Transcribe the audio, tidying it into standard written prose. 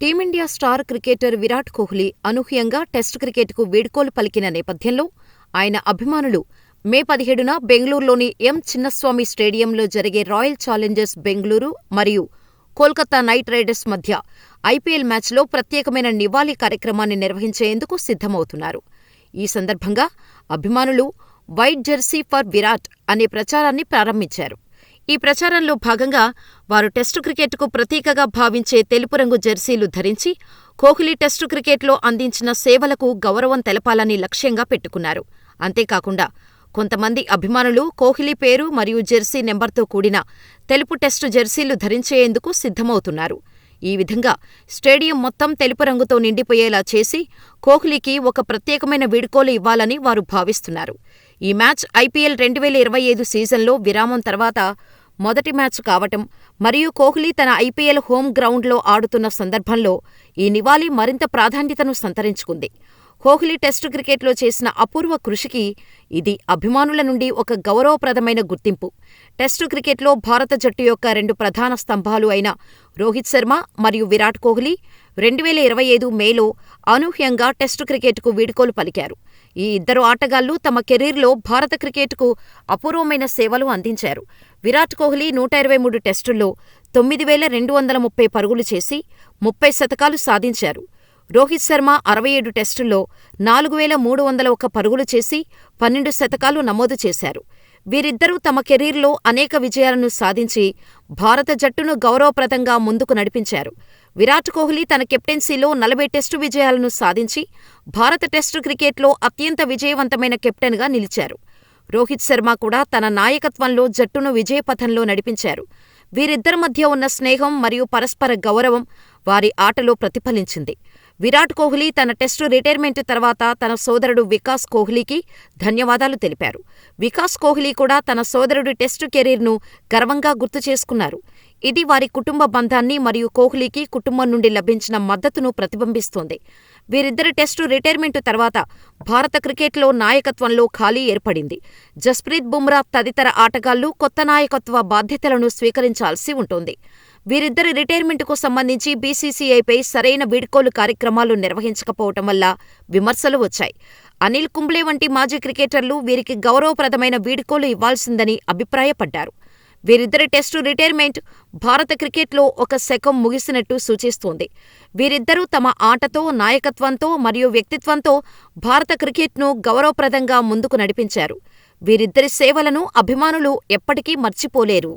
Team India star cricketer Virat Kohli అనూహ్యంగా test క్రికెట్కు వీడ్కోలు పలికిన నేపథ్యంలో ఆయన అభిమానులు మే 17న బెంగళూరులోని ఎం. చిన్నస్వామి స్టేడియంలో జరిగే రాయల్ ఛాలెంజర్స్ బెంగళూరు మరియు కోల్కతా నైట్ రైడర్స్ మధ్య ఐపీఎల్ మ్యాచ్లో ప్రత్యేకమైన నివాళి కార్యక్రమాన్ని నిర్వహించేందుకు సిద్ధమవుతున్నారు. ఈ సందర్భంగా అభిమానులు వైట్ జెర్సీ ఫర్ విరాట్ అనే ప్రచారాన్ని ప్రారంభించారు. ఈ ప్రచారంలో భాగంగా వారు టెస్టు క్రికెట్కు ప్రతీకగా భావించే తెలుపు రంగు జెర్సీలు ధరించి కోహ్లీ టెస్టు క్రికెట్లో అందించిన సేవలకు గౌరవం తెలపాలని లక్ష్యంగా పెట్టుకున్నారు. అంతేకాకుండా కొంతమంది అభిమానులు కోహ్లీ పేరు మరియు జెర్సీ నెంబర్తో కూడిన తెలుపు టెస్టు జెర్సీలు ధరించేందుకు సిద్ధమవుతున్నారు. ఈ విధంగా స్టేడియం మొత్తం తెలుపు రంగుతో నిండిపోయేలా చేసి కోహ్లీకి ఒక ప్రత్యేకమైన వీడ్కోలు ఇవ్వాలని వారు భావిస్తున్నారు. ఈ మ్యాచ్ ఐపీఎల్ 2025 సీజన్లో విరామం తర్వాత మొదటి మ్యాచ్ కావటం మరియు కోహ్లీ తన ఐపీఎల్ హోమ్ గ్రౌండ్లో ఆడుతున్న సందర్భంలో ఈ నివాళి మరింత ప్రాధాన్యతను సంతరించుకుంది. కోహ్లీ టెస్టు క్రికెట్లో చేసిన అపూర్వ కృషికి ఇది అభిమానుల నుండి ఒక గౌరవప్రదమైన గుర్తింపు. టెస్టు క్రికెట్లో భారత జట్టు యొక్క రెండు ప్రధాన స్తంభాలు అయిన రోహిత్ శర్మ మరియు విరాట్ కోహ్లీ 2025 మేలో అనూహ్యంగా టెస్టు క్రికెట్కు వీడ్కోలు పలికారు. ఈ ఇద్దరు ఆటగాళ్లు తమ కెరీర్లో భారత క్రికెట్కు అపూర్వమైన సేవలు అందించారు. విరాట్ కోహ్లీ 123 టెస్టుల్లో 9,230 పరుగులు చేసి 30 శతకాలు సాధించారు. రోహిత్ శర్మ 67 టెస్టుల్లో 4,301 పరుగులు చేసి 12 శతకాలు నమోదు చేశారు. వీరిద్దరూ తమ కెరీర్లో అనేక విజయాలను సాధించి భారత జట్టును గౌరవప్రదంగా ముందుకు నడిపించారు. విరాట్ కోహ్లీ తన కెప్టెన్సీలో 40 టెస్టు విజయాలను సాధించి భారత టెస్టు క్రికెట్లో అత్యంత విజయవంతమైన కెప్టెన్గా నిలిచారు. రోహిత్ శర్మ కూడా తన నాయకత్వంలో జట్టును విజయపథంలో నడిపించారు. వీరిద్దరి మధ్య ఉన్న స్నేహం మరియు పరస్పర గౌరవం వారి ఆటలో ప్రతిఫలించింది. విరాట్ కోహ్లీ తన టెస్టు రిటైర్మెంట్ తర్వాత తన సోదరుడు వికాస్ కోహ్లీకి ధన్యవాదాలు తెలిపారు. వికాస్ కోహ్లీ కూడా తన సోదరుడి టెస్టు కెరీర్ను గర్వంగా గుర్తు చేసుకున్నారు. ఇది వారి కుటుంబ బంధాన్ని మరియు కోహ్లీకి కుటుంబం నుండి లభించిన మద్దతును ప్రతిబింబిస్తోంది. వీరిద్దరి టెస్టు రిటైర్మెంట్ తర్వాత భారత క్రికెట్లో నాయకత్వంలో ఖాళీ ఏర్పడింది. జస్ప్రీత్ బుమ్రా తదితర ఆటగాళ్లు కొత్త నాయకత్వ బాధ్యతలను స్వీకరించాల్సి ఉంటుంది. వీరిద్దరి రిటైర్మెంట్కు సంబంధించి బీసీసీఐపై సరైన వీడ్కోలు కార్యక్రమాలు నిర్వహించకపోవటం వల్ల విమర్శలు వచ్చాయి. అనిల్ కుంబ్లే వంటి మాజీ క్రికెటర్లు వీరికి గౌరవప్రదమైన వీడ్కోలు ఇవ్వాల్సిందని అభిప్రాయపడ్డారు. వీరిద్దరి టెస్టు రిటైర్మెంట్ భారత క్రికెట్లో ఒక శకం ముగిసినట్టు సూచిస్తోంది. వీరిద్దరూ తమ ఆటతో, నాయకత్వంతో మరియు వ్యక్తిత్వంతో భారత క్రికెట్ను గౌరవప్రదంగా ముందుకు నడిపించారు. వీరిద్దరి సేవలను అభిమానులు ఎప్పటికీ మర్చిపోలేరు.